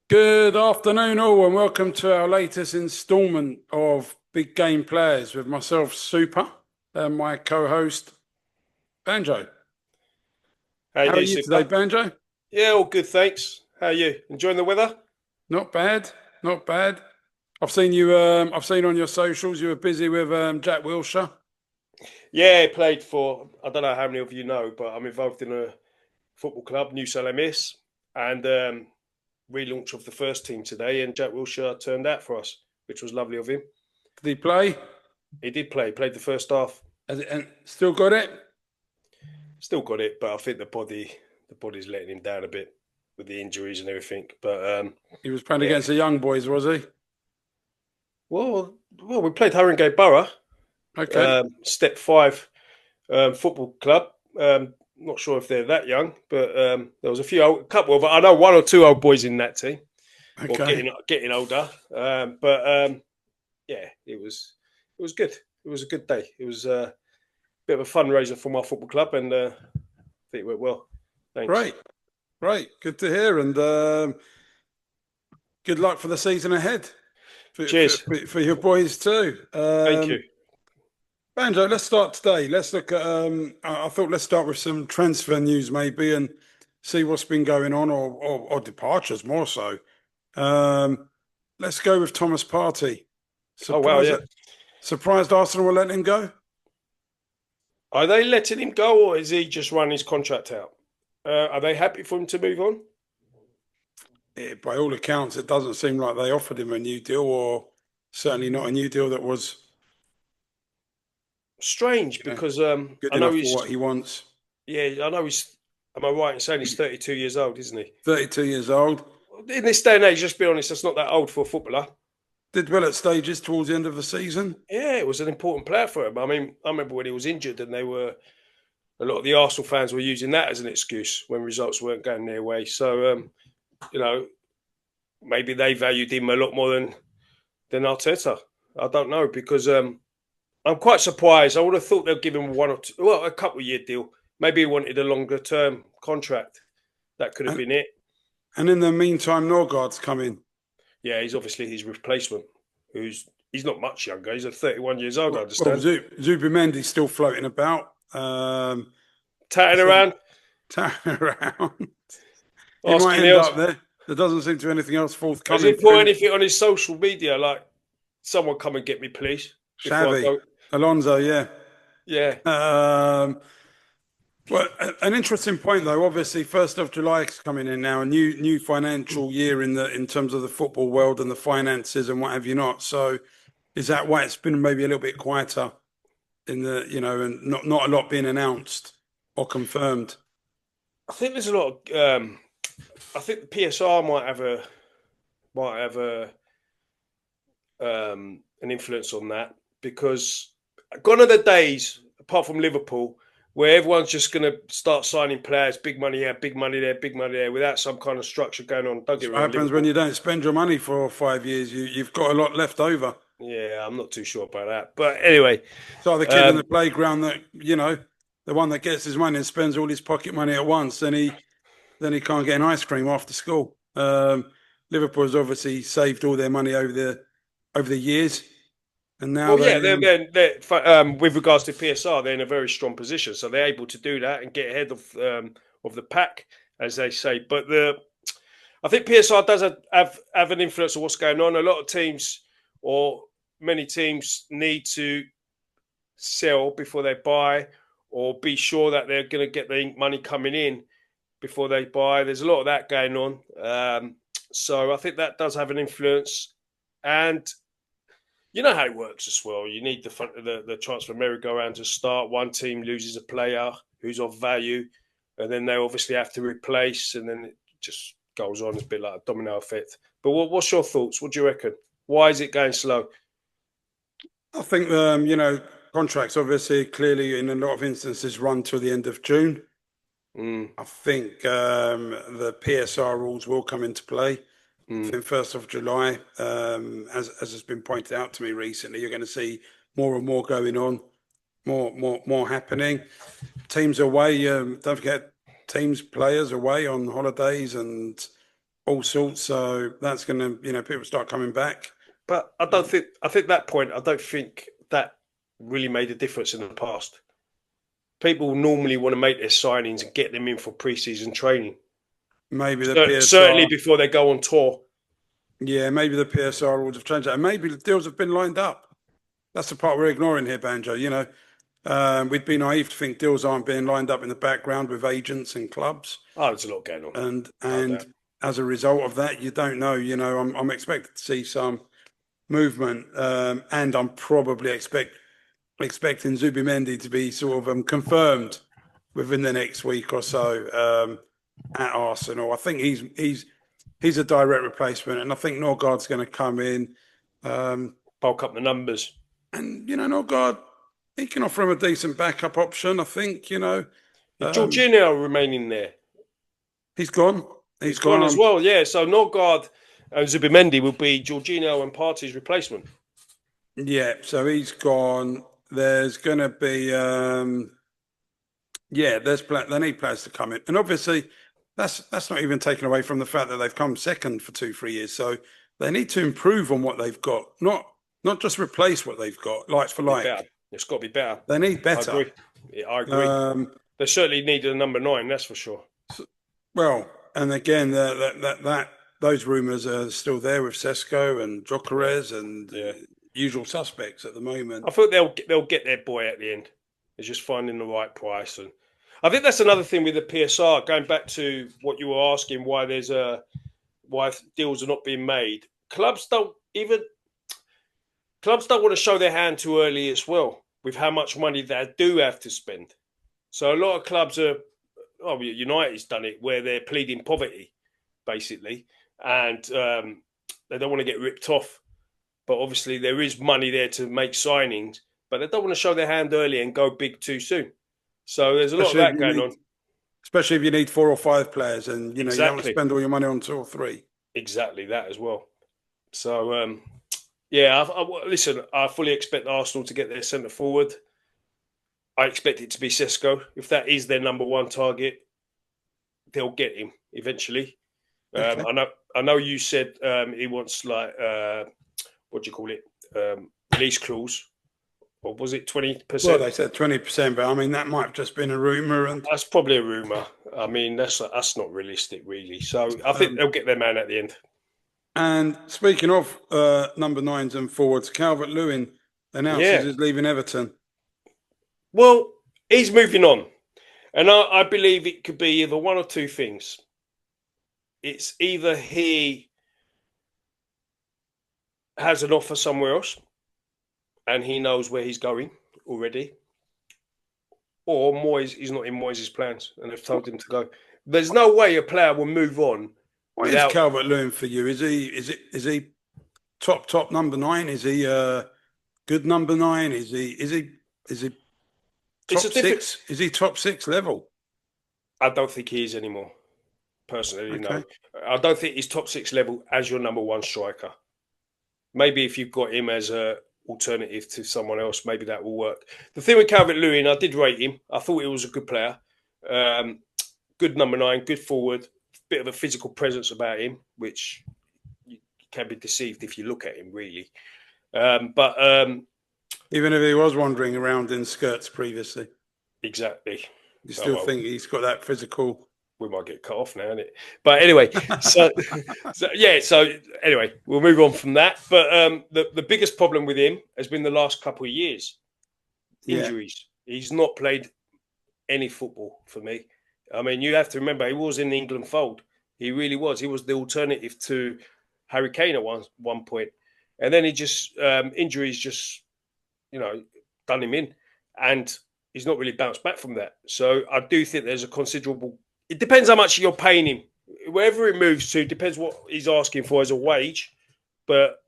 Good afternoon, all, and welcome to our latest instalment of Big Game Players with myself, Super, and my co-host, Banjo. How you How are doing, you today, Super? Banjo? Yeah, all good, thanks. How are you? Enjoying the weather? Not bad, not bad. I've seen you. I've seen on your socials you were busy with Jack Wilshere. Yeah, played for, I don't know how many of you know, but I'm involved in a football club, New LMS, and relaunch of the first team today. And Jack Wilshere turned out for us, which was lovely of him. Did he play? He did play, played the first half. And still got it? Still got it, but I think the body's letting him down a bit with the injuries and everything. But He was playing yeah, against the young boys, was he? well, we played Haringey Borough, Okay. Step 5 football club. Not sure if they're that young, but there was a couple of, I know one or two old boys in that team, or Okay. getting older. But yeah, it was good. It was a good day. It was a bit of a fundraiser for my football club, and I think it went well. Thanks. Great. Great. Good to hear. And good luck for the season ahead Cheers. for your boys too. Thank you. Banjo, let's start today. Let's look at. I thought let's start with some transfer news maybe and see what's been going on or departures more so. Um, let's go with Thomas Partey. Oh wow, Surprised yeah. that surprised Arsenal will let him go. Are they letting him go, or is he just run his contract out? Are they happy for him to move on? By all accounts, it doesn't seem like they offered him a new deal, or certainly not a new deal that was, Strange, you know, because good I know enough for he's what he wants. yeah, I know he's. Am I right in saying he's 32 years old, isn't he? 32 years old. In this day and age, just be honest, that's not that old for a footballer. Did well at stages towards the end of the season. Yeah, it was an important player for him. I mean, I remember when he was injured, and a lot of the Arsenal fans were using that as an excuse when results weren't going their way. So, you know, maybe they valued him a lot more than Arteta. I don't know, because I'm quite surprised. I would have thought they'd give him a couple of year deal. Maybe he wanted a longer term contract. That could have And been it. and in the meantime, Norgard's come in. Yeah, he's obviously his replacement, he's not much younger. He's at 31 years old, I Well, understand. Zubimendi's still floating about. I Tatting think around, turning around. He might asking end else. up there. There doesn't seem to be anything else Has he forthcoming for put him. anything on his social media like, someone come and get me, please, before I Xavi, go? Alonso, yeah. Yeah. Um, well, an interesting point though. Obviously, 1st of July is coming in now, a new financial year in terms of the football world and the finances and what have you not. So, is that why it's been maybe a little bit quieter in the and not a lot being announced or confirmed? I think there's a lot of. I think the PSR might have a an influence on that, because gone are the days, apart from Liverpool, where everyone's just going to start signing players, big money here, big money there, big money there, without some kind of structure going on. Don't get That's me what wrong, happens when Liverpool. you don't spend your money for 5 years. You've got a lot left over. Yeah, I'm not too sure about that, but anyway, So the kid in the um, playground that the one that gets his money and spends all his pocket money at once, then he can't get an ice cream after school. Liverpool has obviously saved all their money over the years, and now well, they yeah, with regards to PSR, they're in a very strong position, so they're able to do that and get ahead of the pack, as they say. But I think PSR does have an influence on what's going on. A lot of teams, or many teams, need to sell before they buy, or be sure that they're going to get the money coming in before they buy. There's a lot of that going on. So I think that does have an influence. And you know how it works as well. You need the transfer merry-go-round to start. One team loses a player who's of value, and then they obviously have to replace, and then it just goes on. It's a bit like a domino effect. But what's your thoughts? What do you reckon? Why is it going slow? I think contracts obviously clearly in a lot of instances run till the end of June. Mm, I think the PSR rules will come into play. I mm. think 1st of July, as has been pointed out to me recently, you're going to see more and more going on, more happening. Teams away, don't forget teams, players away on holidays and all sorts. So that's going to, people start coming back. But I think that point, I don't think that really made a difference in the past. People normally want to make their signings and get them in for pre-season training. Maybe the PSR, certainly before they go on tour. Yeah, maybe the PSR rules have changed that. And maybe the deals have been lined up. That's the part we're ignoring here, Banjo. We'd be naive to think deals aren't being lined up in the background with agents and clubs. Oh, there's a lot going on. And as a result of that, you don't know. I'm expected to see some movement, and I'm probably expecting Zubimendi to be sort of confirmed within the next week or so at Arsenal. I think he's a direct replacement, and I think Norgard's going to come in, bulk up the numbers, and Norgard, he can offer him a decent backup option. I think Jorginho remaining there. He's gone. He's gone as well. Yeah, so Norgard and Zubimendi will be Jorginho and Partey's replacement. Yeah, so he's gone. There's going to be, they need players to come in, and obviously that's not even taken away from the fact that they've come second for 2-3 years. So they need to improve on what they've got, not just replace what they've got, like for like. It's got to be better. They need better. I agree. They certainly need a number 9, that's for sure. Well, and again, those rumours are still there with Sesko and Gyökeres and usual suspects at the moment. I think they'll get their boy at the end. It's just finding the right price, and I think that's another thing with the PSR. Going back to what you were asking, why deals are not being made. Clubs don't want to show their hand too early as well with how much money they do have to spend. So a lot of clubs are. United's done it where they're pleading poverty, basically, and they don't want to get ripped off. But obviously, there is money there to make signings, but they don't want to show their hand early and go big too soon. So there's a lot of that going on. Especially if you need 4 or 5 players and, you don't want to spend all your money on 2 or 3. Exactly, that as well. So, listen, I fully expect Arsenal to get their centre forward. I expect it to be Sesko. If that is their number 1 target, they'll get him eventually. Okay. I know you said he wants what do you call it? Release clause. Or was it 20%? Well, they said 20%, but I mean that might have just been a rumour. And that's probably a rumour. I mean that's not realistic, really. So I think they'll get their man at the end. And speaking of number 9s and forwards, Calvert Lewin announces he's leaving Everton. Well, he's moving on, and I believe it could be either one or two things. It's either he has an offer somewhere else, and he knows where he's going already, or Moyes is not in Moyes' plans, and they've told him to go. There's no way a player will move on. What is Calvert Lewin for you? Is he top number 9? Is he good number 9? Is he top 6? Is he top 6 level? I don't think he is anymore. Personally, no. I don't think he's top 6 level as your number 1 striker. Maybe if you've got him as a alternative to someone else, maybe that will work. The thing with Calvert Lewin, I did rate him. I thought he was a good player. Good number 9, good forward, bit of a physical presence about him, which you can be deceived if you look at him, really. But even if he was wandering around in skirts previously. Exactly. You still think he's got that physical... We might get cut off now, isn't it? But anyway, so anyway, we'll move on from that. But the biggest problem with him has been the last couple of years. Injuries. He's not played any football for me. I mean, you have to remember, he was in the England fold. He really was. He was the alternative to Harry Kane at one point. And then he just, injuries just, done him in. And he's not really bounced back from that. So I do think there's a considerable... It depends how much you're paying him. Wherever it moves to, depends what he's asking for as a wage. But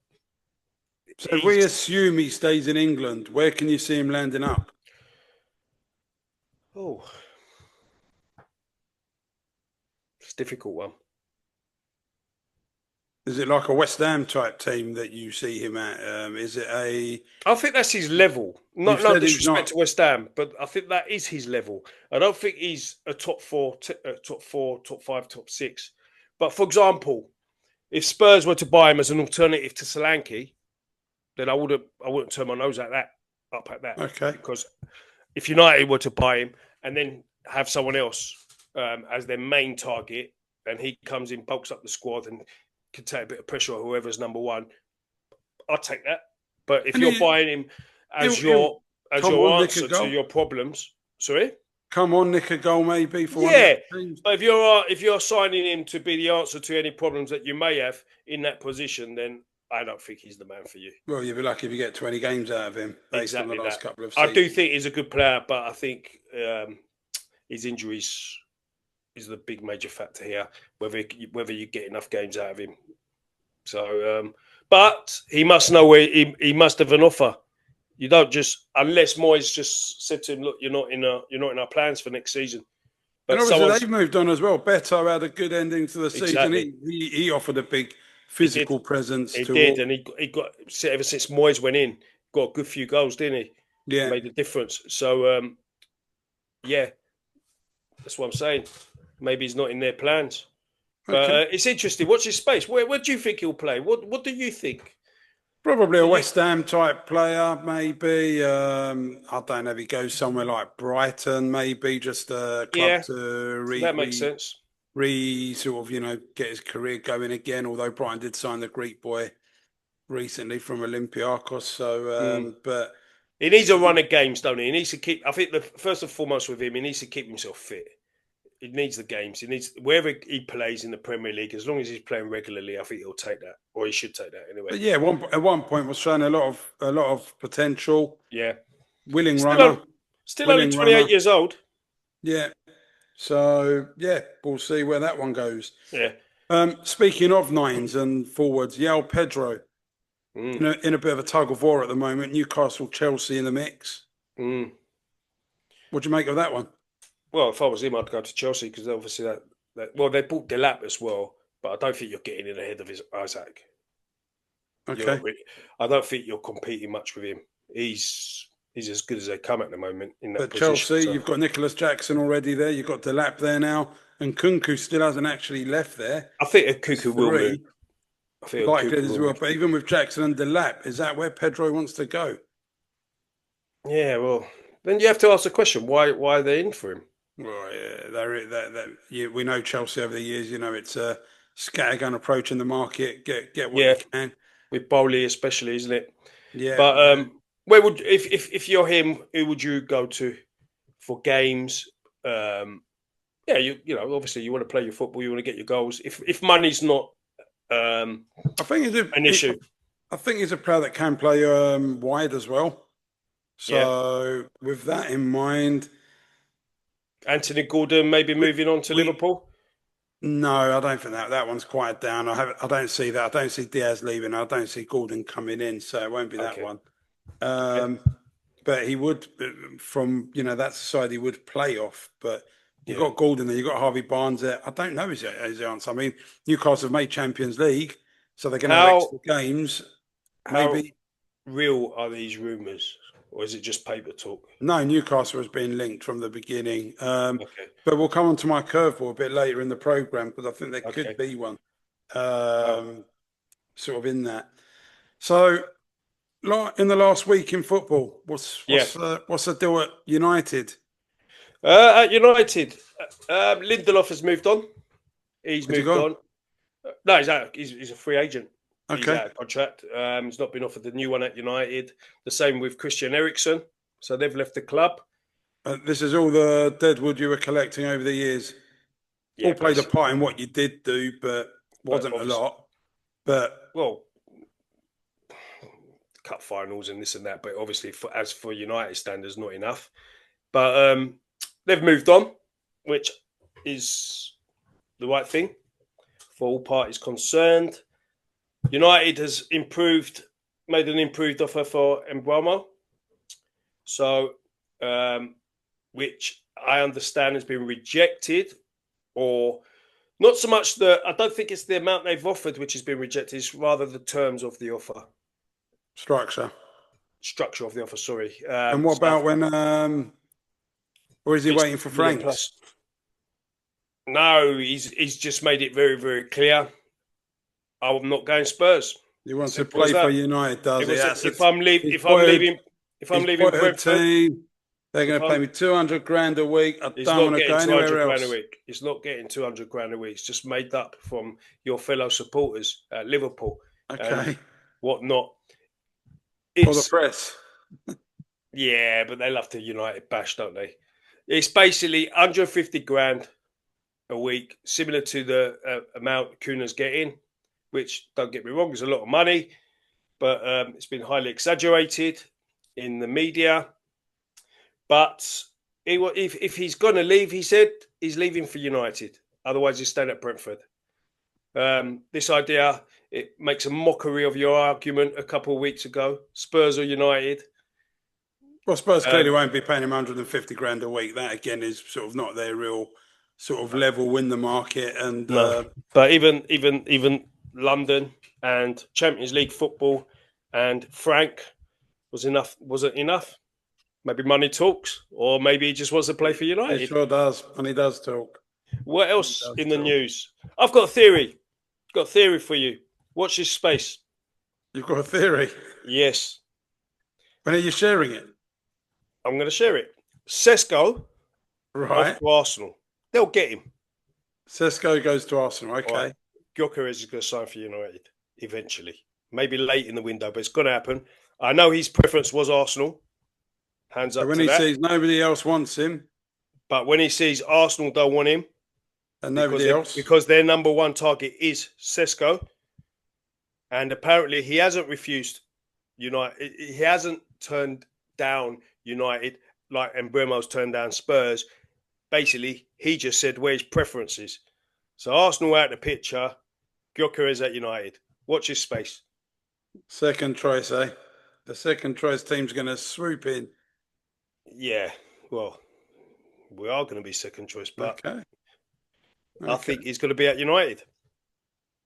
so if we assume he stays in England, where can you see him landing up? Oh, it's a difficult one. Is it like a West Ham type team that you see him at? Is it a... I think that's his level. No disrespect to West Ham, but I think that is his level. I don't think he's a top 4, top 5, top 6. But for example, if Spurs were to buy him as an alternative to Solanke, then I wouldn't turn my nose at that Okay. because if United were to buy him and then have someone else as their main target, and he comes in, bulks up the squad, and can take a bit of pressure on whoever's number one, I'll take that. But if And you're buying him as he'll come your on, nick a answer to goal. your problems, sorry. Come on, nick a goal maybe for one of Yeah, the teams. but if you're signing him to be the answer to any problems that you may have in that position, then I don't think he's the man for you. Well, you'll be lucky if you get 20 games out of him based on the Exactly last that. couple of I do seasons. think he's a good player, but I think his injuries is the big major factor here. Whether you get enough games out of him. So, but he must know where he must have an offer. You don't just unless Moyes just said to him, "Look, you're not in our plans for next season." And But obviously someone's they've moved on as well. Beto had a good ending to the season. exactly. He offered a big He did. physical presence He to did, all. and he got ever since Moyes went in, got a good few goals, didn't he? Yeah. Made a difference. So, yeah, that's what I'm saying. Maybe he's not in their plans. But Okay. it's interesting. What's his space? Where do you think he'll play? What do you think? Probably a West Ham type player, maybe. I don't know if he goes somewhere like Brighton, maybe just a club Yeah, to that makes sense. sort of, get his career going again. Although Brighton did sign the Greek boy recently from Olympiacos. So, Mm. but He needs a run of games, don't he? He needs to keep. I think the first and foremost with him, he needs to keep himself fit. He needs the games. He needs wherever he plays in the Premier League. As long as he's playing regularly, I think he'll take that, or he should take that anyway. but yeah, at one point was showing a lot of potential. Yeah, Willing still runner, still only willing 28 runner. years old. Yeah. So yeah, we'll see where that one goes. Yeah. Speaking of nines and forwards, Yao Pedro Mm. in a bit of a tug of war at the moment. Newcastle, Chelsea in the mix. Mm. What do you make of that one? Well, if I was him, I'd go to Chelsea because obviously well, they bought Delap as well, but I don't think you're getting in ahead of his Isaac. You're Okay. not really, I don't think you're competing much with him. He's as good as they come at the moment in that But position. Chelsea, So you've got Nicholas Jackson already there. You've got Delap there now, and Kunku still hasn't actually left there. I think It's Cuckoo will move. three. I think Likely Cuckoo as will well. move. But even with Jackson and Delap, is that where Pedro wants to go? Yeah, well, then you have to ask the question: why are they in for him? Well, yeah, we know Chelsea over the years. It's a scattergun approach in the market. Get what you Yeah, can. with Bowley especially, isn't it? Yeah, But where would if you're him, who would you go to for games? Yeah, obviously you want to play your football, you want to get your goals. If money's not I think an issue, I think he's a player that can play wide as well. yeah. So with that in mind, Anthony Gordon maybe we, moving on to we Liverpool. no, I don't think that one's quite down. I don't see that. I don't see Diaz leaving. I don't see Gordon coming in. So it won't be that Okay. one. Okay. But he would, that's the side he would play off. But you've Yeah. got Gordon there, you've got Harvey Barnes there. I don't know is the answer. I mean, Newcastle have made Champions League, so they're going to have How extra games. how Maybe real are these rumours, or is it just paper talk? no, Newcastle has been linked from the beginning. Okay. But we'll come on to my curveball a bit later in the program because I think there could Okay. be one Oh. sort of in that. So, in the last week in football, Yeah. what's the deal at United? At United, Lindelof has moved on. He's Where's he moved gone? on. No, he's out. He's a free agent. He's Okay. out of contract. He's not been offered the new one at United. The same with Christian Eriksen. So they've left the club. This is all the deadwood you were collecting over the years. Yeah, All played a basically. part in what you did do, but But wasn't a obviously, lot. But well, cup finals and this and that. But obviously, as for United standards, not enough. But they've moved on, which is the right thing for all parties concerned. United has made an improved offer for Embuemo. So, which I understand has been rejected, or not so much I don't think it's the amount they've offered which has been rejected, it's rather the terms of the offer, structure. structure of the offer, sorry. And what So about when? Or is he it's waiting for million Franks? plus. No, he's just made it very, very clear. I'm not going Spurs. He wants to Simple as play for that. United, does It he? was That's if it. I'm leave He's if I'm boyhood, leaving if I'm his leaving boyhood Brentford, team. They're if going to I'm pay me 200 grand a week. I he's don't not want to go getting anywhere 200 grand a else. week. He's not getting 200 grand a week. It's just made up from your fellow supporters at Liverpool and Okay. whatnot. For the It's press. yeah, but they love the United bash, don't they? It's basically 150 grand a week, similar to the amount Kuna's getting, which don't get me wrong, is a lot of money, but it's been highly exaggerated in the media. But if he's going to leave, he said he's leaving for United. Otherwise, he's staying at Brentford. This idea, it makes a mockery of your argument a couple of weeks ago. Spurs or United. Well, Spurs clearly Um, won't be paying him 150 grand a week. That again is sort of not their real sort of level in the market. And no, but even London and Champions League football and Frank was enough. Was it enough? Maybe money talks, or maybe he just wants to play for he United. sure does, and he does talk. What He else does in the talk. news? I've got a theory. Got a theory for you. Watch this space. You've got a theory. Yes, When are you sharing it? I'm going to share it. Sesko off Right. to Arsenal. They'll get him. Sesko goes to Arsenal. All right. Okay. Gyökeres is going to sign for United eventually. Maybe late in the window, but it's going to happen. I know his preference was Arsenal. Hands So up when to he that. sees nobody else wants him But when he sees Arsenal don't want him and nobody else, because their number one target is Sesko, and apparently he hasn't refused United. He hasn't turned down United like Mbeumo's turned down Spurs. Basically, he just said where his preference is. So Arsenal out the picture. Gyökeres at United. Watch his space. second choice, eh? The second choice team's going to swoop in. Yeah, well, we are going to be second choice, but Okay. I Okay. think he's going to be at United.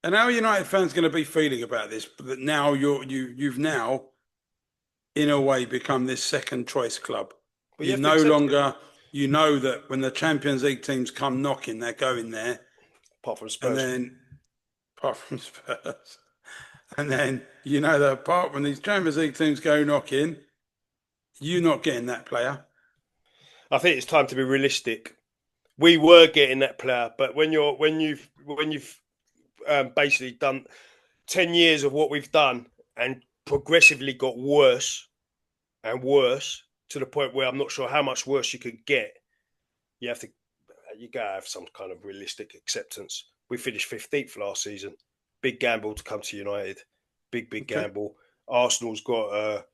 And how are United fans going to be feeling about this? That now you've now, in a way, become this second choice club. But you You have to no accept it, longer, you know that when the Champions League teams come knocking, they're going there, apart from and Spurs. then apart from Spurs, and then you know that apart when these Champions League teams go knocking, you're not getting that player. I think it's time to be realistic. We were getting that player, but when you've basically done 10 years of what we've done and progressively got worse and worse to the point where I'm not sure how much worse you could get. You have to, you gotta have some kind of realistic acceptance. We finished 15th last season. Big gamble to come to United. Big Okay. gamble. Arsenal's got a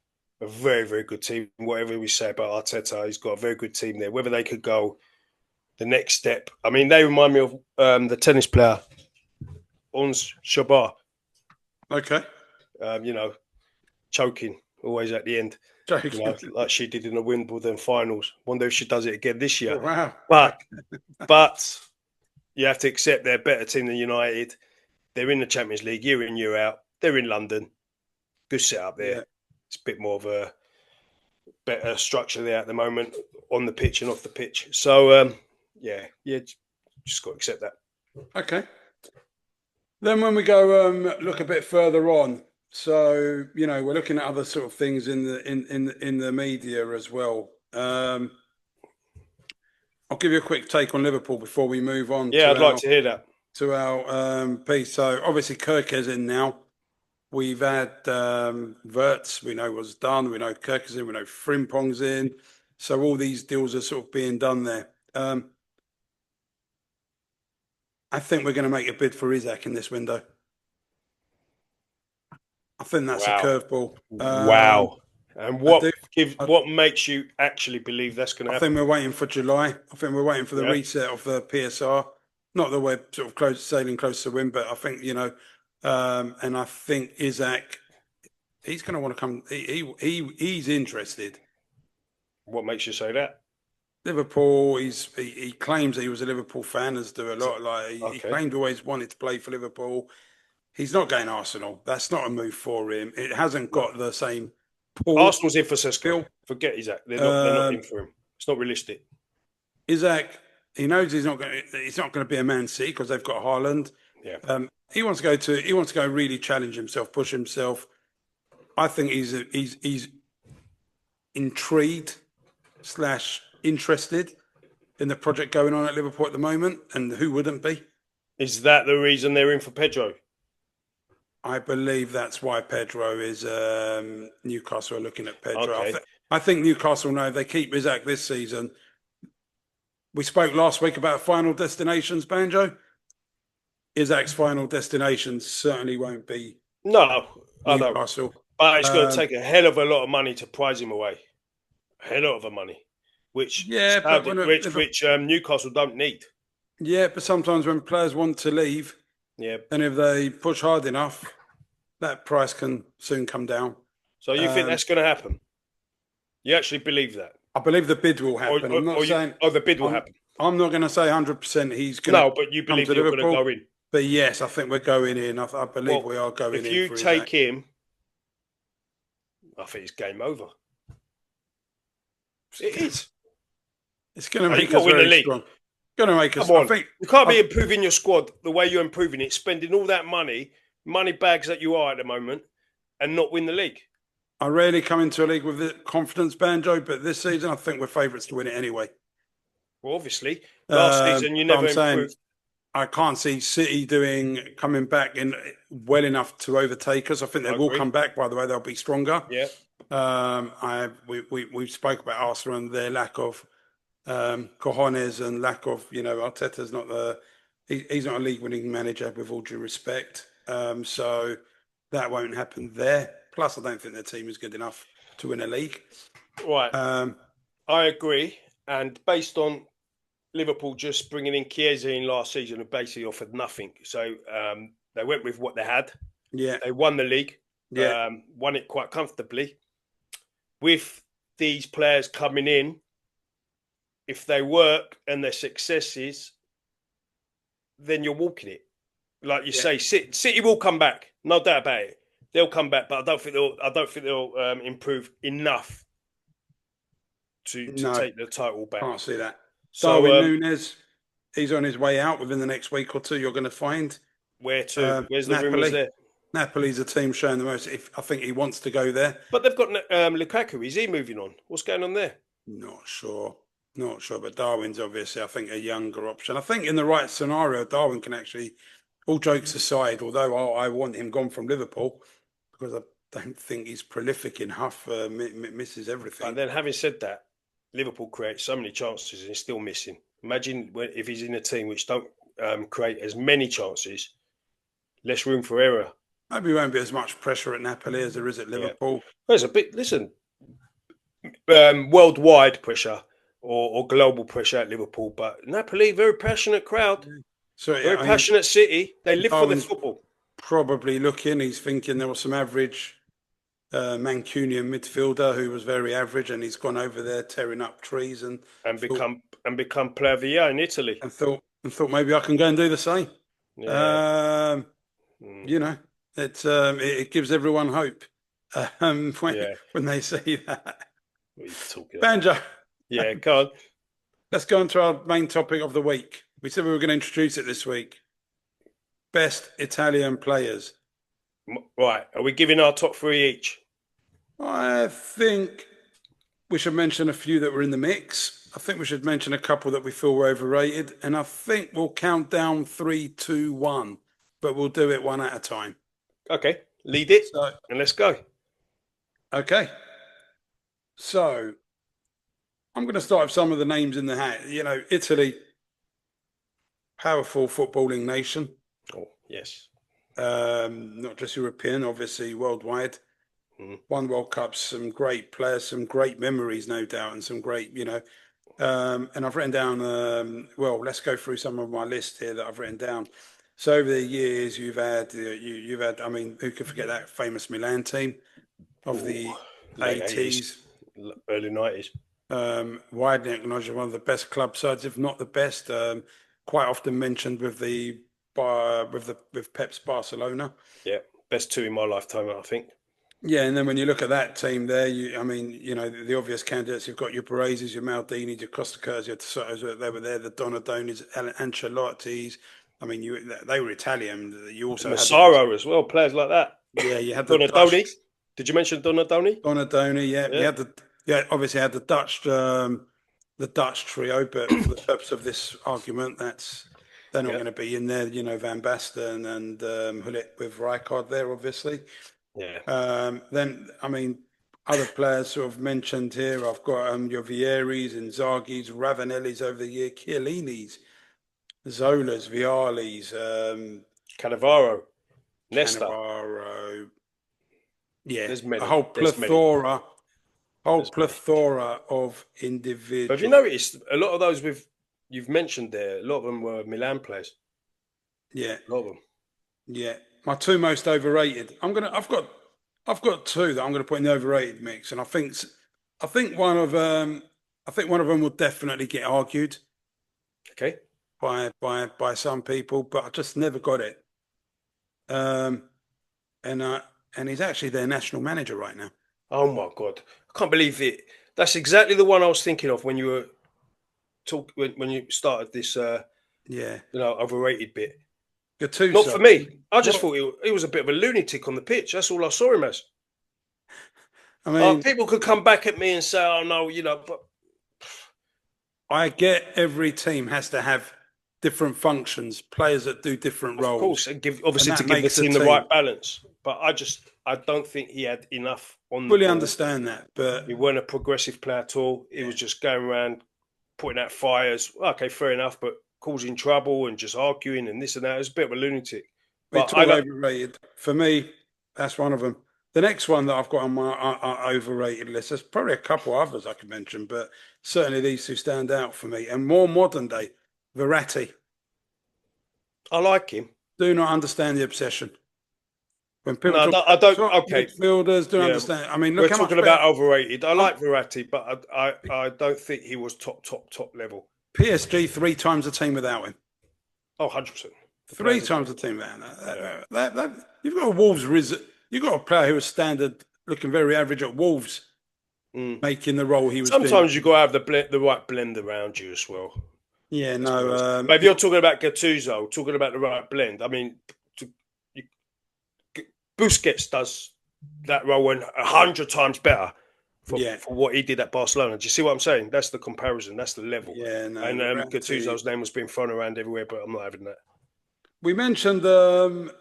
very, very good team. Whatever we say about Arteta, he's got a very good team there. Whether they could go the next step. I mean, they remind me of the tennis player, Ons Jabeur. Okay. You know, choking always at the end. You Joking. know, like she did in the Wimbledon finals. Wonder if she does it again this year. Oh, wow. But you have to accept they're a better team than United. They're in the Champions League year in, year out. They're in London. Good setup there. Yeah. It's a bit more of a better structure there at the moment on the pitch and off the pitch. So, yeah, just got to accept that. Okay. Then when we go look a bit further on, so we're looking at other sort of things in the media as well. I'll give you a quick take on Liverpool before we move on Yeah, I'd like to hear that. to our piece. So obviously Kirk is in now. We've had Verts, we know was done. We know Kirk is in. We know Frimpong's in. So all these deals are sort of being done there. I think we're going to make a bid for Isaac in this window. I think that's a Wow. curveball. Wow. And what I, what makes you actually believe that's going to I happen? think we're waiting for July. I think we're waiting for the reset of the PSR. Not that we're sort of sailing close to win, but I think and I think Isaac, he's going to want to come. He's interested. What makes you say that? Liverpool. He claims that he was a Liverpool fan, as do a lot. Like he claimed always wanted to play for Liverpool. He's not going Arsenal. That's not a move for him. It hasn't got the same pull. Arsenal's in for Sesko. Forget Isaac. They're not in for him. It's not realistic. Isaac He knows he's not going. He's not going to be a Man City because they've got Haaland. Yeah. He wants to go to. He wants to go really challenge himself, push himself. I think he's intrigued slash interested in the project going on at Liverpool at the moment, and who wouldn't be? Is that the reason they're in for Pedro? I believe that's why Pedro is Newcastle are looking at Pedro. Okay. I think Newcastle know if they keep Isaac this season. We spoke last week about final destinations, Banjo. Isaac's final destination certainly won't be No, I don't. Newcastle. But it's going to take a hell of a lot of money to prize him away. A hell of a money, which Newcastle don't need. Yeah, but sometimes when players want to leave, and if they push hard enough, that price can soon come down. So you think that's going to happen? You actually believe that? I believe the bid will happen. I'm not saying the bid will happen. I'm not going to say 100% he's going to. No, but you believe you're going to go in. But yes, I think we're going in. I believe we are going in. If you take him, I think it's game over. It is. It's going to make us very strong. Going to make us. I think you can't be improving your squad the way you're improving it, spending all that money bags that you are at the moment, and not win the league. I rarely come into a league with the confidence, Banjo, but this season I think we're favourites to win it anyway. Well, obviously, last season you never improved. I can't see City coming back in well enough to overtake us. I think they will come back. By the way, they'll be stronger. Yeah. We spoke about Arsenal and their lack of cojones and lack of, Arteta's he's not a league-winning manager with all due respect. So that won't happen there. Plus, I don't think their team is good enough to win a league. Right. I agree. And based on Liverpool just bringing in Chiesa in last season, who basically offered nothing. So they went with what they had. Yeah. They won the league. Yeah. Won it quite comfortably. With these players coming in, if they work and their successes, then you're walking it. Like you say, City will come back. No doubt about it. They'll come back, but I don't think they'll improve enough to take the title back. Can't see that. Darwin Núñez, he's on his way out within the next week or two. You're going to find where's the rumours there? Napoli's a team showing the most. I think he wants to go there, but they've got Lukaku. Is he moving on? What's going on there? Not sure. But Darwin's obviously, I think, a younger option. I think in the right scenario, Darwin can actually. All jokes aside, although I want him gone from Liverpool because I don't think he's prolific enough, misses everything. And then having said that, Liverpool creates so many chances and he's still missing. Imagine if he's in a team which don't create as many chances, less room for error. Maybe won't be as much pressure at Napoli as there is at Liverpool. Yeah. There's a bit, worldwide pressure or global pressure at Liverpool, but Napoli, very passionate crowd. So, very passionate city. They live for the football. Probably looking, he's thinking there was some average Mancunian midfielder who was very average, and he's gone over there tearing up trees and become player of the year in Italy. And thought maybe I can go and do the same. Yeah. It gives everyone hope when they see that. What are you talking about? Banjo. Yeah, go on. Let's go on to our main topic of the week. We said we were going to introduce it this week. Best Italian players. Right. Are we giving our top three each? I think we should mention a few that were in the mix. I think we should mention a couple that we feel were overrated. And I think we'll count down 3, 2, 1. But we'll do it one at a time. Okay. Lead it and let's go. Okay. So I'm going to start with some of the names in the hat. Italy, powerful footballing nation. Oh, yes. Not just European, obviously worldwide. Won World Cups, some great players, some great memories, no doubt, and some great, and I've written down, let's go through some of my list here that I've written down. So over the years, you've had, I mean, who could forget that famous Milan team of the 80s. Early 90s. Widely acknowledged as one of the best club sides, if not the best. Quite often mentioned with Pep's Barcelona. Yeah, best two in my lifetime, I think. Yeah, and then when you look at that team there, I mean, the obvious candidates, you've got your Baresi's, your Maldinis, your Costa Curtis, your Tessotos, they were there, the Donadonis, Ancelottis. I mean, they were Italian. You also had Massaro as well, players like that. yeah, you had the Dutch Donadoni. Did you mention Donadoni? Donadoni, yeah, you Yeah, had obviously had the Dutch trio, but for the purpose of this argument, they're not yeah, going to be in there. Van Basten and Hullet with Rijkaard there, obviously. yeah. Then, I mean, other players sort of mentioned here. I've got your Vieri's, Inzaghi's, Ravanelli's over the year, Chiellini's, Zola's, Viali's, Cannavaro, Nesta. Cannavaro. Yeah, There's a many. whole There's many. There's many. plethora of But have you individual. noticed a lot of those you've mentioned there? A lot of them were Milan players. Yeah, A lot of them. yeah. My two most overrated. I've got two that I'm gonna put in the overrated mix, and I think one of them will definitely get argued Okay. by some people, but I just never got it. Um, and he's actually their national manager right now. Oh my god, I can't believe it. That's exactly the one I was thinking of when you were when you started this. Yeah, Overrated bit. Not for Gattuso. me. I just What thought he was a bit of a lunatic on the pitch. That's all I saw him as. I mean, People could come back at me and say, "Oh no," but I get every team has to have different functions, players that do different of course, roles, and give and obviously to that give the makes a team the team. right balance. But I don't think he had enough on the Fully ball. understand that, but He weren't a progressive player at all. He yeah, was just going around putting out fires. Okay, fair enough, but causing trouble and just arguing and this and that. It's a bit of a lunatic. we But I talk don't. overrated. For me, that's one of them. The next one that I've got on my overrated list, there's probably a couple others I could mention, but certainly these two stand out for me. And more modern day, Verratti. I like him. Do not understand the obsession. When people No, talk I about don't. top Okay, midfielders, do yeah, understand. I mean, we're look how talking much better. about overrated. I Um, like Verratti, but I don't think he was top level. PSG three times a team without him. Oh, 100%. The Three players are times good. a team without him. Yeah. You've got a You've got a player who was standard, looking very average at Wolves, Mm. making the role he was doing. Sometimes you got to have the right blend around you as well. Yeah, Let's be no. honest. But if you're talking about Gattuso, talking about the right blend, I mean, you, Busquets does that role 100 times better Yeah, for what he did at Barcelona. Do you see what I'm saying? That's the comparison. That's the level. yeah, no. And Verratti. Gattuso's name was being thrown around everywhere, but I'm not having that. We mentioned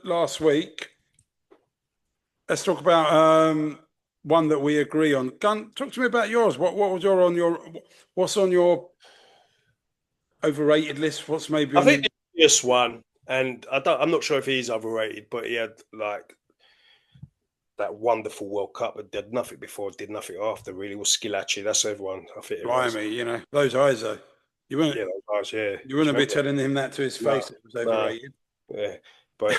last week. Let's talk about one that we agree on. Gun, talk to me about yours. What was what's on your overrated list? What's maybe I on think the this one, and I'm not sure if he's overrated, but he had like that wonderful World Cup, but did nothing before, did nothing after. Really was Skilacci. That's everyone. I think everyone's. blimey? Those eyes though. You wouldn't Yeah, those guys. Yeah, you do you wouldn't be remember? telling him that to his No, face. It was no, overrated. yeah, but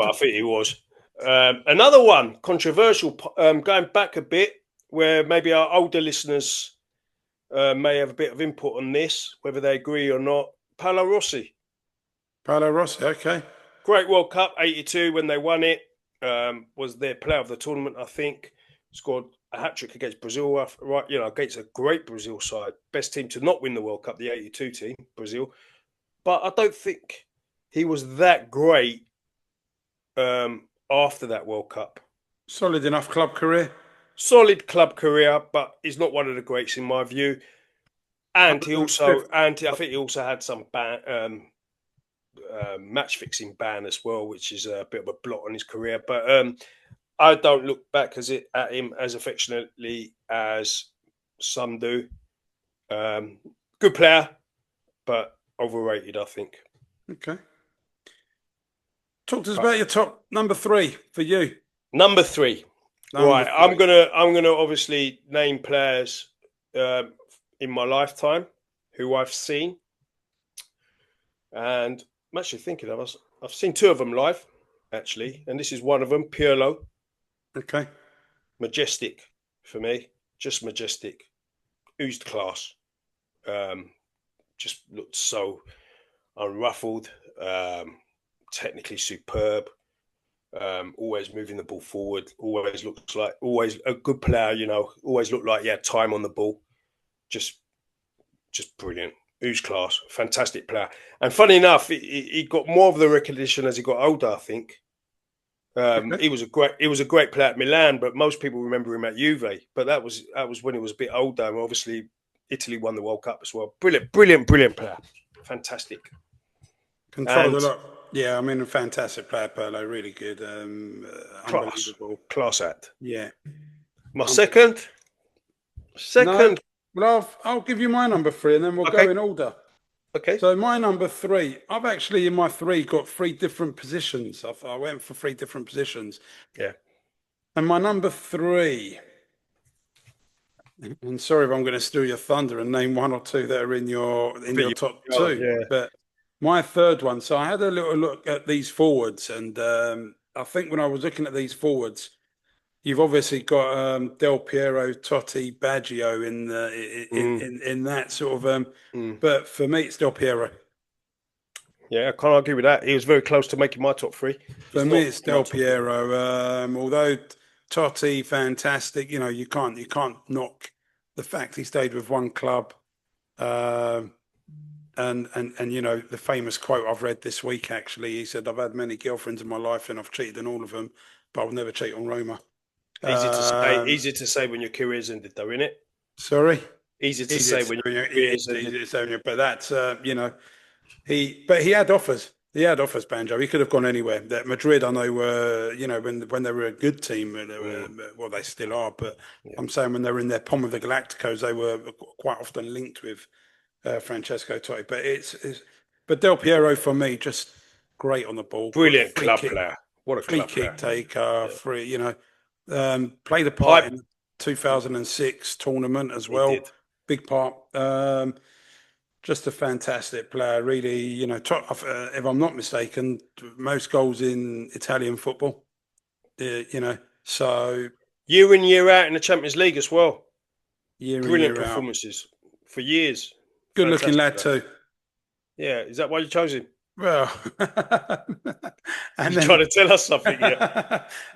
I think he was. Another one, controversial, going back a bit, where maybe our older listeners may have a bit of input on this, whether they agree or not. Paolo Rossi, Paolo Rossi. Okay. great World Cup '82 when they won it, was their player of the tournament. I think scored a hat trick against Brazil, right? Against a great Brazil side, best team to not win the World Cup, the '82 team, Brazil. But I don't think he was that great after that World Cup. Solid enough club career. Solid club career, but he's not one of the greats in my view. And I think he also had some match fixing ban as well, which is a bit of a blot on his career. But I don't look back at him as affectionately as some do. Good player, but overrated, I think. Okay. Talk to us But about your top number three for you. number three, Number right? I'm three. gonna obviously name players in my lifetime who I've seen, and I'm actually thinking I've seen two of them live, actually, and this is one of them. Pirlo, Okay. majestic for me, just majestic, oozed class. Um, just looked so unruffled, technically superb. always moving the ball forward, always a good player, always looked like he had time on the ball. Just brilliant. Who's class? Fantastic player. And funny enough, he got more of the recognition as he got older, I think. Okay. He was a great player at Milan, but most people remember him at Juve. But that was when he was a bit older, and obviously Italy won the World Cup as well. Brilliant player. Fantastic. Controlled a lot. Yeah, I mean, a fantastic player, Pirlo. Really good. Unbelievable. Class act. Yeah. My second. No, well, I'll give you my number 3 and then we'll Okay. go in order. Okay. So my number 3, I've actually in my 3 got 3 different positions. I went for 3 different positions. Yeah. And my number 3, and sorry if I'm going to steal your thunder and name 1 or 2 that are in your top 2, yeah. but my third one. So I had a little look at these forwards, and I think when I was looking at these forwards, you've obviously got Del Piero, Totti, Baggio in that sort of. But for me, it's Del Piero. Yeah, I can't argue with that. He was very close to making my top 3. For me, it's Del Piero. Although Totti, fantastic. You can't knock the fact he stayed with one club. And the famous quote I've read this week, actually, he said, "I've had many girlfriends in my life and I've cheated on all of them, but I'll never cheat on Roma." Easy to say when your career's ended, though, isn't it? Sorry, easy to say when your career's ended. But that's he had offers. He had offers, Banjo. He could have gone anywhere. That Madrid, I know, were when they were a good team, well, they still are. But I'm saying when they were in their pomp of the Galacticos, they were quite often linked with Francesco Totti. But Del Piero for me, just great on the ball. Brilliant club player. What a free club kick player. taker. Free, played a part in the 2006 tournament as well. Big part. Just a fantastic player, really. If I'm not mistaken, most goals in Italian football. So year in, year out in the Champions League as well. Brilliant performances for years. Good-looking lad too. Yeah, is that why you chose him? Well, and you're trying to tell us something here.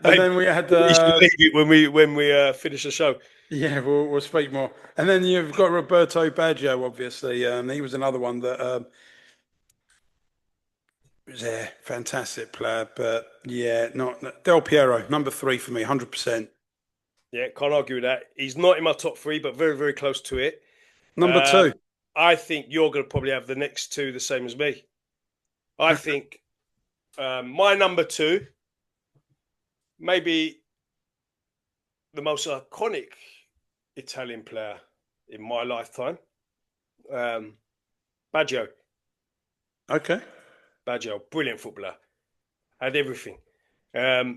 And then we had you should leave it when we finish the show. Yeah, we'll speak more. And then you've got Roberto Baggio, obviously. He was another one that was a fantastic player. But yeah, not Del Piero, number 3 for me, 100%. Yeah, can't argue with that. He's not in my top 3, but very, very close to it. Number 2. I think you're going to probably have the next 2 the same as me. I think my number 2, maybe the most iconic Italian player in my lifetime, Baggio. Okay. Baggio, brilliant footballer. Had everything. I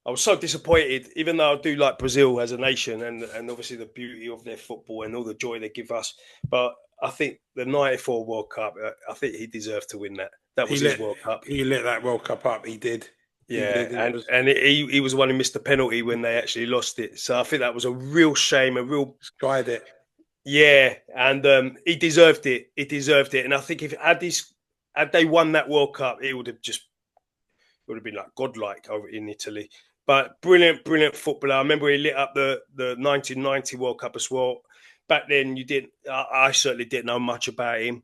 was so disappointed, even though I do like Brazil as a nation and obviously the beauty of their football and all the joy they give us. But I think the 94 World Cup, I think he deserved to win that. That was his World Cup. He lit that World Cup up. He did. Yeah, he was the one who missed the penalty when they actually lost it. So I think that was a real shame, skied it. Yeah, and he deserved it. He deserved it. And I think if had they won that World Cup, it would have been like godlike over in Italy. But brilliant footballer. I remember he lit up the 1990 World Cup as well. Back then, I certainly didn't know much about him.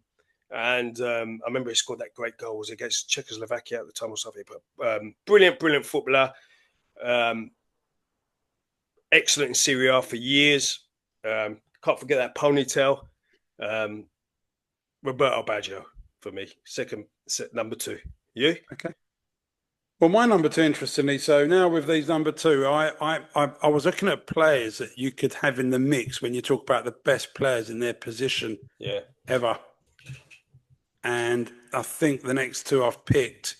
And I remember he scored that great goal. It was against Czechoslovakia at the time or something. But brilliant footballer. Excellent in Serie A for years. Can't forget that ponytail. Roberto Baggio for me. Number 2. You? Okay. Well, my number 2, interestingly, so now with these number 2, I was looking at players that you could have in the mix when you talk about the best players in their position ever. And I think the next 2 I've picked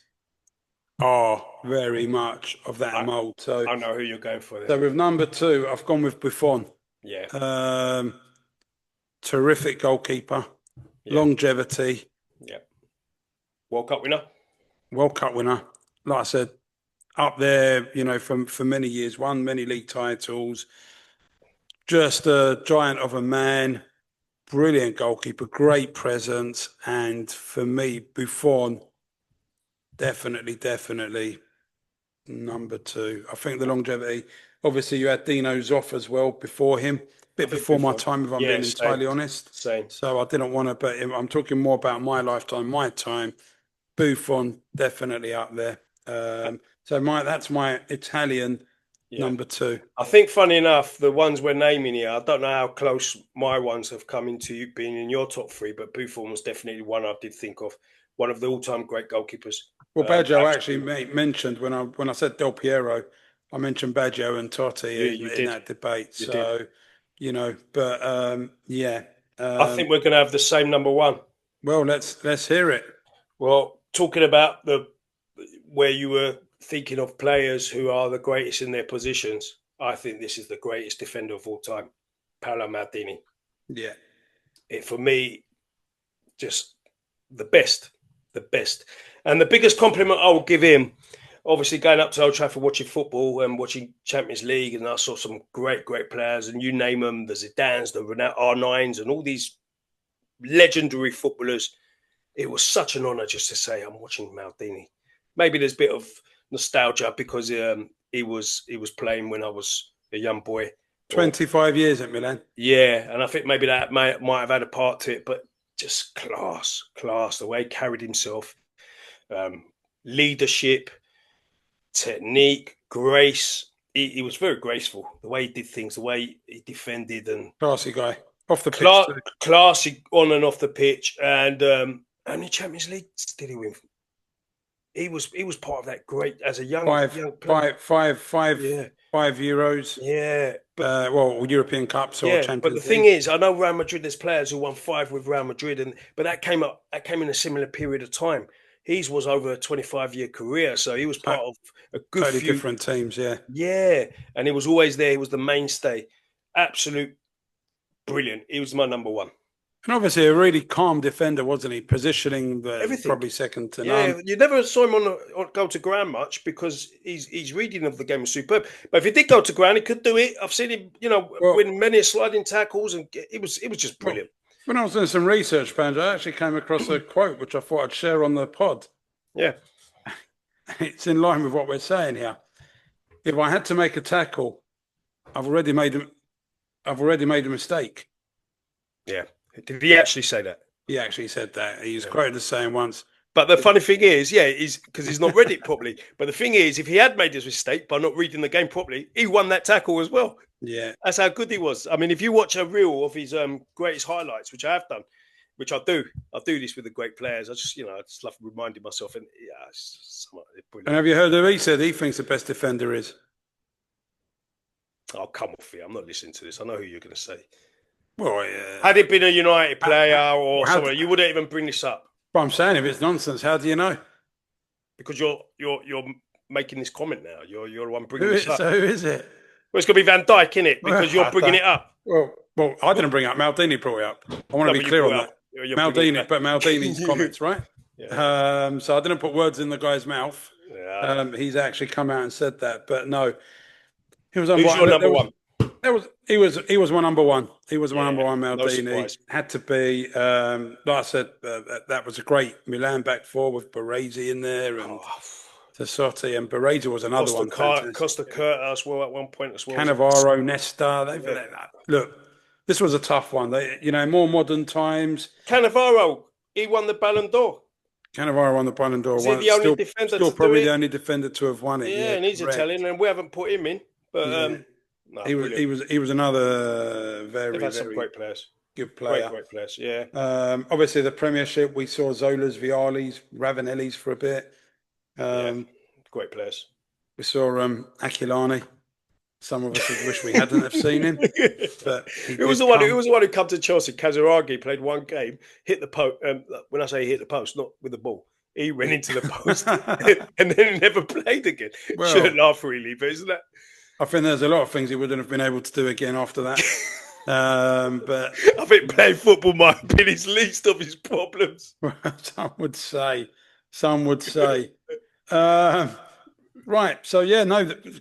are very much of that mould. So I know who you're going for there. So with number 2, I've gone with Buffon. Yeah. Terrific goalkeeper. Yeah. Longevity. Yeah. World Cup winner. Like I said, up there, for many years, won many league titles. Just a giant of a man. Brilliant goalkeeper, great presence, and for me, Buffon, definitely number two. I think the longevity. Obviously, you had Dino Zoff as well before him, bit before my time, if I'm being entirely honest. Same. So I didn't want to, but I'm talking more about my lifetime, my time. Buffon definitely up there. So that's my Italian number two. I think, funny enough, the ones we're naming here, I don't know how close my ones have come into you being in your top three, but Buffon was definitely one I did think of. One of the all-time great goalkeepers. Well, Baggio actually mentioned when I said Del Piero, I mentioned Baggio and Totti in that debate. But yeah. I think we're going to have the same number one. Well, let's hear it. Well, talking about where you were thinking of players who are the greatest in their positions, I think this is the greatest defender of all time, Paolo Maldini. Yeah. For me, just the best. And the biggest compliment I will give him, obviously going up to Old Trafford watching football and watching Champions League, and I saw some great players, and you name them, the Zidanes, the R9s, and all these legendary footballers. It was such an honour just to say I'm watching Maldini. Maybe there's a bit of nostalgia because he was playing when I was a young boy. 25 years at Milan. Yeah, and I think maybe that might have had a part to it, but just class, the way he carried himself, leadership, technique, grace. He was very graceful. The way he did things, the way he defended, and classy guy off the pitch. Classy on and off the pitch, and how many Champions Leagues did he win? He was part of that great as a young player. Five Euros. Yeah. But, European Cups or Champions League. But the thing is, I know Real Madrid, there's players who won 5 with Real Madrid, but that came in a similar period of time. His was over a 25-year career, so he was part of a good totally few different teams, yeah. Yeah, and he was always there. He was the mainstay. Absolute brilliant. He was my number one. And obviously a really calm defender, wasn't he? Positioning probably second to none. Yeah, you never saw him go to ground much because his reading of the game was superb. But if he did go to ground, he could do it. I've seen him, win many sliding tackles, and it was just brilliant. When I was doing some research, Banjo, I actually came across a quote which I thought I'd share on the pod. Yeah. It's in line with what we're saying here. If I had to make a tackle, I've already made a mistake. Yeah. Did he actually say that? He actually said that. He was quoted as saying once. But the funny thing is, he's because he's not read it properly. But the thing is, if he had made his mistake by not reading the game properly, he won that tackle as well. Yeah. That's how good he was. I mean, if you watch a reel of his greatest highlights, which I have done, which I do this with the great players. I just love reminding myself. And it's brilliant. And have you heard who he said he thinks the best defender is? Oh, come off here. I'm not listening to this. I know who you're going to say. Well, had it been a United player or someone, you wouldn't even bring this up. But I'm saying if it's nonsense, how do you know? Because you're making this comment now. You're the one bringing this up. So who is it? Well, it's going to be Van Dijk, isn't it? Because you're bringing it up. Well, I didn't bring it up. Maldini brought it up. I want to be clear on that. Maldini's comments, right? Yeah. So I didn't put words in the guy's mouth. Yeah. He's actually come out and said that. But no, he was. Who's your number one? He was my number one. He was my number one. Maldini had to be. Like I said, that was a great Milan back four with Baresi in there and Tassotti, and Baresi was another one. Costa Curta as well at one point as well. Cannavaro, Nesta. Look, this was a tough one. More modern times. Cannavaro, he won the Ballon d'Or. Cannavaro won the Ballon d'Or. Is he the only defender? Still probably the only defender to have won it. Yeah, and he's Italian, and we haven't put him in, but. No, he was another very some great players. Good player. Great players, yeah. Obviously the Premiership, we saw Zola's, Vialli's, Ravanelli's for a bit. Great players. We saw Aquilani. Some of us wish we hadn't have seen him. But Who was the one who came to Chelsea? Kazaragi played one game, hit the post. When I say he hit the post, not with the ball. He went into the post and then he never played again. Well, shouldn't laugh really, but isn't that? I think there's a lot of things he wouldn't have been able to do again after that. But I think playing football might have been his least of his problems. Some would say. Right. So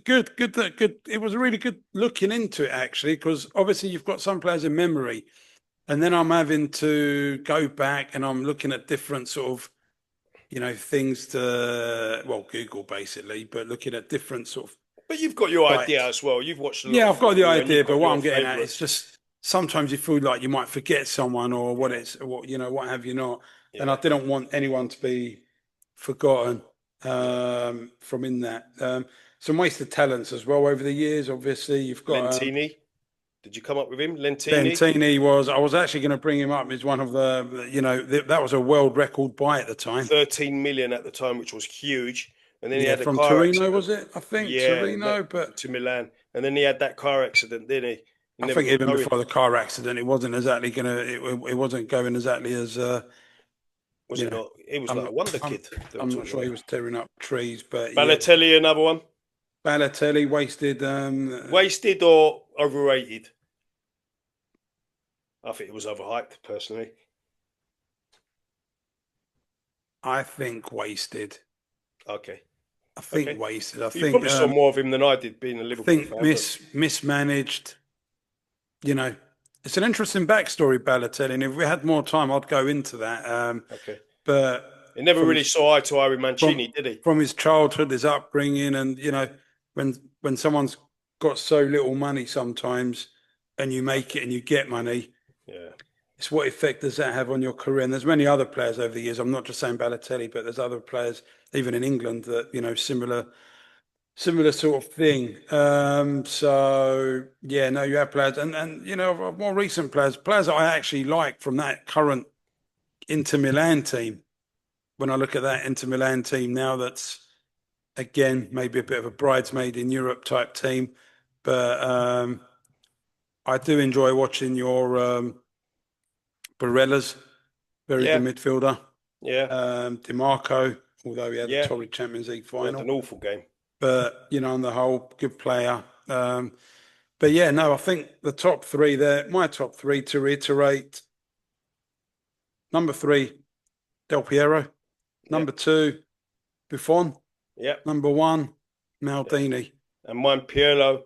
good. It was really good looking into it actually, because obviously you've got some players in memory, and then I'm having to go back and I'm looking at different sort of things to, well, Google basically, but looking at different sort of But you've got your idea sites. as well. You've watched a lot Yeah, of I've got the football, and idea, you've but got what your I'm getting at, it's favourites. just sometimes you feel like you might forget someone or what Yeah, it's, what have you not. And I yeah, didn't want anyone to be forgotten yeah. from in that. Some wasted talents as well over the years. Obviously, you've got Lentini. Did you come up with him? Lentini. Bentini I was actually going to bring him up as one of that was a world record buy at the time. 13 million at the time, which was huge. And then he Yeah, had a from car Torino, accident. was it? I think Yeah, Torino, but to Milan. And then he had that car accident, didn't he? He I never think got even going. before the car accident, it wasn't exactly it wasn't going exactly as Was you it know. not? It was I'm like a not, wonder kid they were I'm not talking sure he about. was tearing up trees, but yeah, Balotelli, another one. Balotelli wasted. Wasted or overrated? I think it was overhyped, personally. I think wasted. Okay. I think Okay. wasted. I You think probably saw more of him than I did, being a I Liverpool think fan, but mismanaged. You know, it's an interesting backstory, Balotelli, and if we had more time, I'd go into that. okay. But He never from really his saw eye to eye with from Mancini, did he? from his childhood, his upbringing, and when someone's got so little money sometimes, and you make it and you get money, Yeah. it's what effect does that have on your career? And there's many other players over the years. I'm not just saying Balotelli, but there's other players even in England that similar sort of thing. So yeah, no, you have players, and more recent players that I actually like from that current Inter Milan team. When I look at that Inter Milan team now, that's again maybe a bit of a bridesmaid in Europe type team, but I do enjoy watching your Barella's very good Yeah. midfielder. Yeah. DiMarco, although he had a Yeah. torrid Champions League He had final, an awful game. but on the whole, good player. But yeah, no, I think the top three there, my top three to reiterate: number three, Del Piero; Yeah. number two, Buffon; Yeah. number one, Yeah. Maldini. And mine, Pirlo.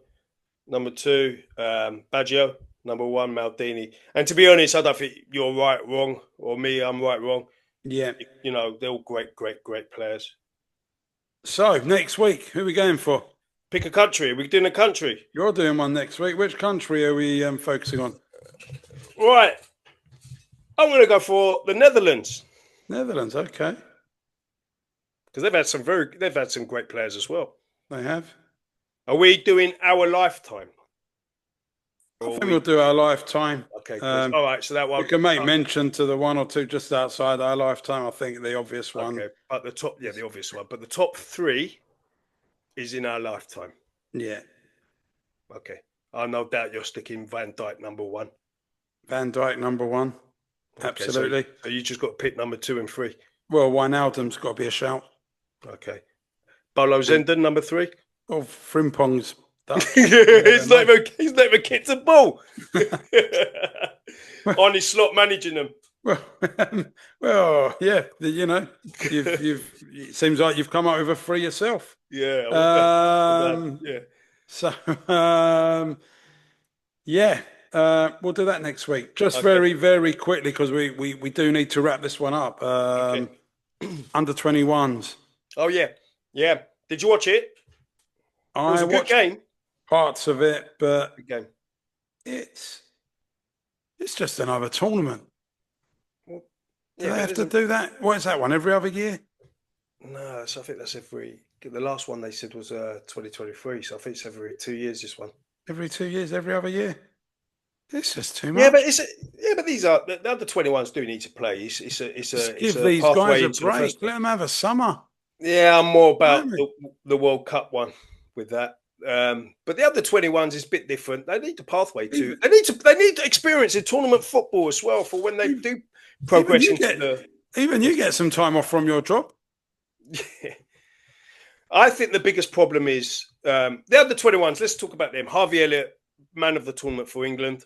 Number two, Baggio. Number one, Maldini. And to be honest, I don't think you're right, wrong, or me, I'm right, wrong. Yeah. They're all great, great, great players. So next week, who are we going for? Pick a country. We're doing a country. You're doing one next week. Which country are we focusing on? Right. I'm going to go for the Netherlands Netherlands. Okay, because they've had some great players as well. they have. Are we doing our lifetime? I think we'll do our lifetime. Okay, cool. All right, so that We one. can make mention to the one or two just outside our lifetime. I think the obvious one. Okay, but the obvious one. But the top three is in our lifetime. Yeah. Okay. I no doubt you're sticking Van Dijk number one. Van Dijk number one. Okay, Absolutely. So you just got to pick number two and three. Well, Wijnaldum's got to be a shout. Okay. Bolo Zenden number three. Oh, Frimpong's Dutch. he's not even kicked a ball. On his slot managing them. Well, yeah. It seems like you've come up with a three yourself. Yeah. Yeah. So, yeah, we'll do that next week. Just very, very quickly because we do need to wrap this one up. Under 21s. Oh yeah, yeah. Did you watch it? It was a good game. Parts of it, but Good game. It's just another tournament. Well, do they have to do that? What is that one? Every other year? No, so I think that's every. The last one they said was 2023, so I think it's every 2 years. This one. Every 2 years, every other year. It's just too much. Yeah, but these are the under 21s do need to play. Give these guys a break. Let them have a summer. Yeah, I'm more about the World Cup one with that. But the under 21s is a bit different. They need the pathway to. They need experience in tournament football as well for when they do progress Even you get some time off from your job. I think the biggest problem is the under 21s. Let's talk about them. Harvey Elliott, man of the tournament for England.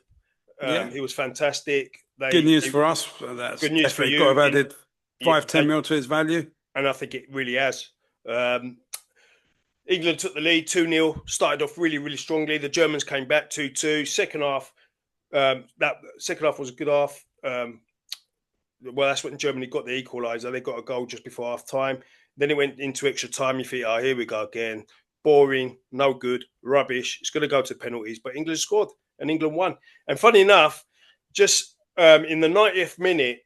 He was fantastic. Good news for us. That's good news for you. Got to have added 5-10 mil to his value. And I think it really has. England took the lead 2-0, started off really, really strongly. The Germans came back 2-2. Second half, that second half was a good half. well, that's when Germany got the equaliser. They got a goal just before half time. Then it went into extra time. You think, oh, here we go again. Boring, no good, rubbish. It's going to go to penalties. But England scored and England won. And funny enough, just in the 90th minute,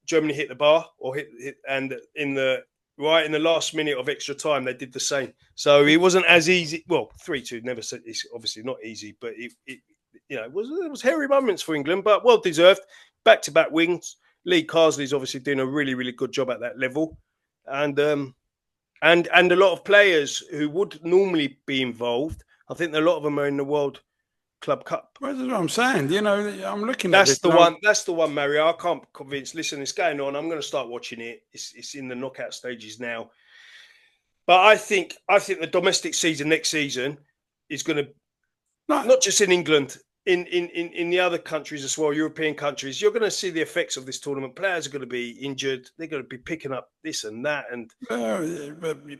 Germany hit the bar and in the last minute of extra time, they did the same. So it wasn't as easy. Well, 3-2 never said it's obviously not easy, but it was hairy moments for England, but well deserved. Back-to-back wins. Lee Carsley's obviously doing a really, really good job at that level, and a lot of players who would normally be involved. I think a lot of them are in the World Club Cup. Well, that's what I'm saying. I'm looking at this. That's the one, Mario. I can't convince. Listen, it's going on. I'm going to start watching it. It's in the knockout stages now. But I think the domestic season next season is going to not just in England. In the other countries as well, European countries, you're going to see the effects of this tournament. Players are going to be injured. They're going to be picking up this and that. And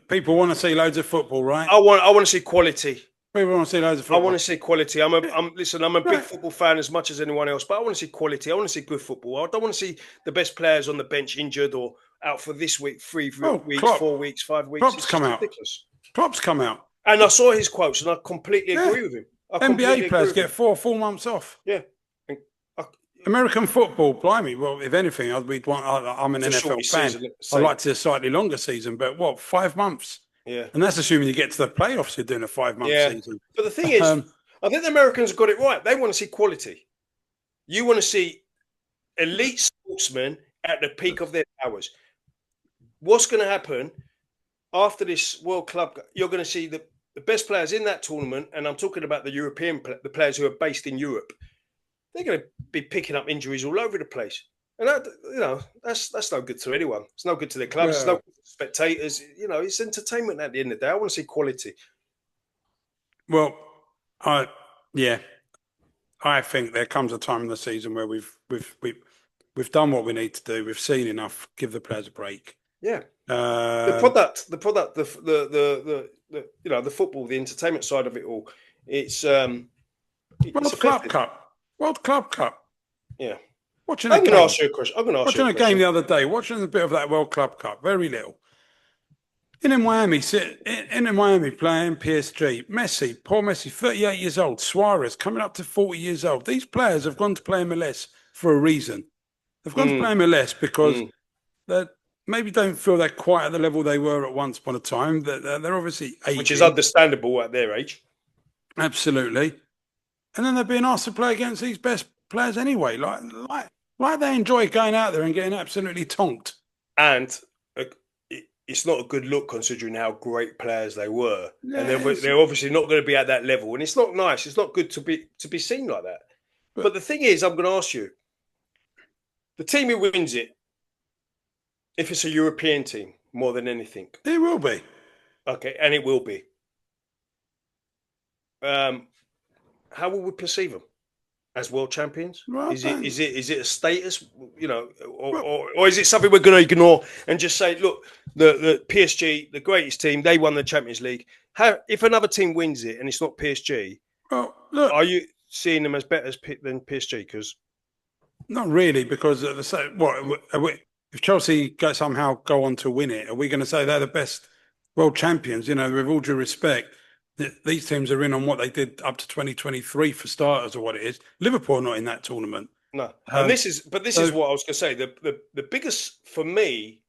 people want to see loads of football, right? I want to see quality. People want to see loads of football. I want to see quality. I'm a big football fan as much as anyone else, but I want to see quality. I want to see good football. I don't want to see the best players on the bench injured or out for this week, 3 weeks, 4 weeks, 5 weeks. Klopp's come out. Ridiculous. Klopp's come out. And I saw his quotes and I completely agree with him. NBA players get 4 full months off. Yeah. American football, blimey. Well, if anything, I'm an NFL fan. I'd like to see a slightly longer season, but 5 months? Yeah. And that's assuming you get to the playoffs, you're doing a 5-month season. But the thing is, I think the Americans got it right. They want to see quality. You want to see elite sportsmen at the peak of their powers. What's going to happen after this World Club? You're going to see the best players in that tournament, and I'm talking about the players who are based in Europe. They're going to be picking up injuries all over the place, and that's no good to anyone. It's no good to the clubs. It's no good to spectators. It's entertainment at the end of the day. I want to see quality. Well, I think there comes a time in the season where we've done what we need to do. We've seen enough. Give the players a break. Yeah. The product, the football, the entertainment side of it all. It's World Club Cup. Yeah. I'm going to ask you a question. Watching a game the other day, watching a bit of that World Club Cup, very little. In Miami playing PSG. Messi, poor Messi, 38 years old. Suarez coming up to 40 years old. These players have gone to play MLS for a reason. They've gone to play MLS because they maybe don't feel they're quite at the level they were at once upon a time. They're obviously aging. Which is understandable at their age. Absolutely. And then they're being asked to play against these best players anyway. Like they enjoy going out there and getting absolutely tonked. And it's not a good look considering how great players they were. Yeah, and they're obviously not going to be at that level. And it's not nice. It's not good to be seen like that. But the thing is, I'm going to ask you, the team who wins it, if it's a European team, more than anything. It will be. Okay, and it will be. How will we perceive them? As world champions? Right, is it a status, or is it something we're going to ignore and just say, look, the PSG, the greatest team, they won the Champions League. If another team wins it and it's not PSG, well, look, are you seeing them as better than PSG? Because not really, because if Chelsea somehow go on to win it, are we going to say they're the best world champions? With all due respect. These teams are in on what they did up to 2023 for starters, or what it is. Liverpool are not in that tournament. No, and this is what I was going to say. The biggest for me,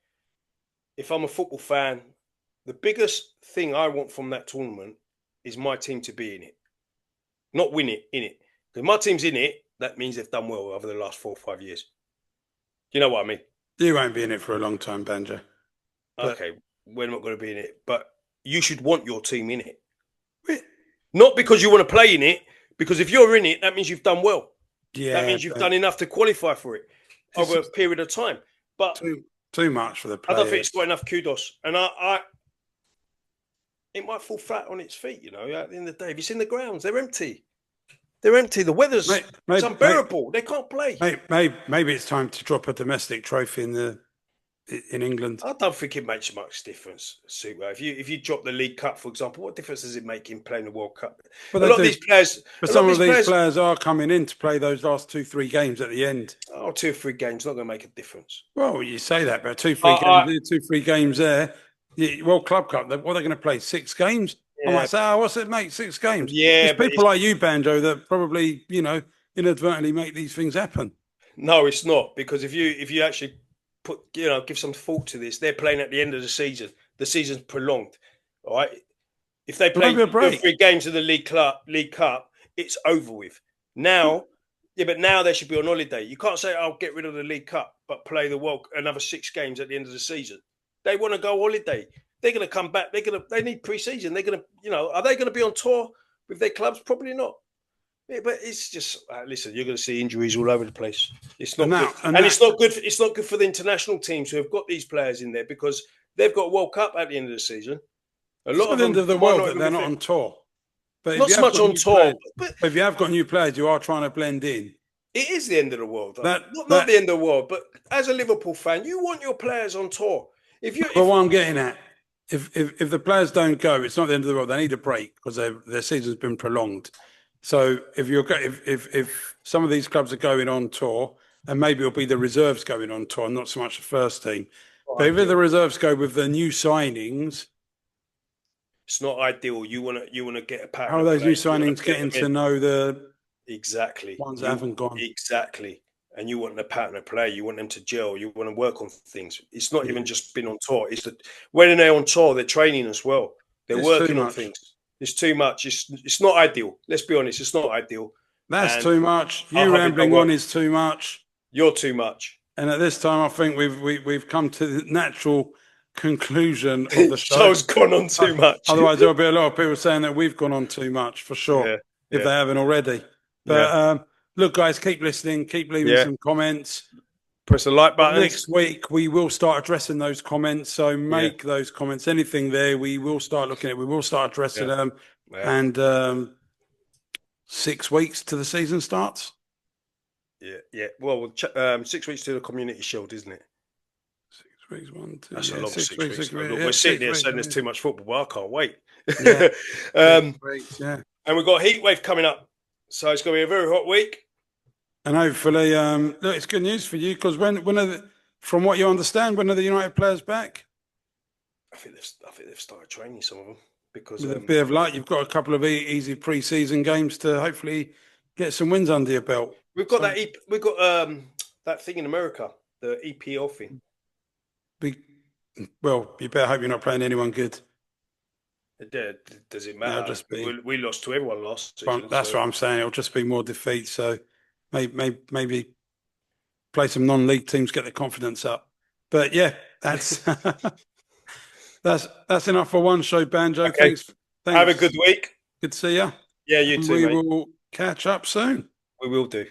if I'm a football fan, the biggest thing I want from that tournament is my team to be in it, not win it in it. Because my team's in it, that means they've done well over the last 4 or 5 years. You know what I mean? You won't be in it for a long time, Banjo. Okay, we're not going to be in it, but you should want your team in it. Not because you want to play in it, because if you're in it, that means you've done well. Yeah, that means you've done enough to qualify for it over a period of time. But too much for the players. I don't think it's got enough kudos, and it might fall flat on its feet. At the end of the day, have you seen the grounds? They're empty. They're empty. The weather's it's unbearable. They can't play. Maybe it's time to drop a domestic trophy in the in England. I don't think it makes much difference. Super. If you drop the League Cup, for example, what difference does it make in playing the World Cup? But A they lot of do. these players, But a lot of some these of these players, players are coming in to play those last 2, 3 games at the end. oh, 2 or 3 games not going to make a difference. Well, you say that, but two, three games I there, 2, 3 games there. The World Club Cup, what are they going to play? 6 games? I yeah, might say, oh, what's it make? 6 games. yeah, It's but people like you, Banjo, that probably, inadvertently make these things happen. no, it's not, because if you actually give some thought to this, they're playing at the end of the season. The season's prolonged, all right? If they There might play be a 2 or 3 games break. of the League Cup, it's over with. Now, yeah, but now they should be on holiday. You can't say, "I'll get rid of the League Cup, but play another 6 games at the end of the season." They want to go holiday. They're going to come back. They need pre-season. They're going to, are they going to be on tour with their clubs? Probably not. Yeah, but it's just listen. You're going to see injuries all over the place. It's not good, and it's not good. It's not good for the international teams who have got these players in there, because they've got a World Cup at the end of the season. A It's lot not of the end them of the might world not that even they're be not fit. on tour. But if Not you so have much got on new tour, players, but if you have got new players, you are trying to blend in. it is the end of the world. Though. That Not that the end of the world, but as a Liverpool fan, you want your players on tour. But what I'm getting at, if the players don't go, it's not the end of the world. They need a break because their season's been prolonged. So if some of these clubs are going on tour, and maybe it'll be the reserves going on tour, not so much the first team. But if the reserves go with the new signings, it's not ideal. You want to get a pattern how are of those new play. signings getting to know the Exactly. ones that haven't gone? Exactly. And you want the pattern of play. You want them to gel. You want to work on things. It's not Yeah. even just been on tour. It's that when they're on tour, they're training as well. They're It's too working on much. things. It's too much. It's not ideal. Let's be honest. It's not ideal. That's And too much. I You hope it don't rambling work. on is too much. You're too much. And at this time, I think we've come to the natural conclusion of the show. Show's gone on too much. Otherwise, there'll be a lot of people saying that we've gone on too much for sure, Yeah. if they haven't already. But look, guys, keep listening, keep leaving some comments. Press the like button. Next week, we will start addressing those comments. So make those comments. Anything there, we will start looking at. We will start addressing them. Yeah. And 6 weeks to the season starts. Yeah. Well, 6 weeks to the Community Shield, isn't it? 6 weeks, 1, 2. That's a long 6 weeks. weeks. Look, we're sitting here saying there's too much football, but I can't wait. Yeah. And we've got a heat wave coming up, so it's going to be a very hot week. And hopefully, look, it's good news for you because from what you understand, when are the United players back? I think they've started training, some of them, because with a bit of luck, you've got a couple of easy pre-season games to hopefully get some wins under your belt. We've got that thing in America, the EPL thing. Well, you better hope you're not playing anyone good. Does it matter? We lost to everyone last season. That's what I'm saying. It'll just be more defeat. So maybe play some non-league teams, get the confidence up. But yeah, that's that's enough for one show, Banjo. Okay. Thanks. Have a good week. Good to see you. Yeah, you too, We mate. will catch up soon. We will do.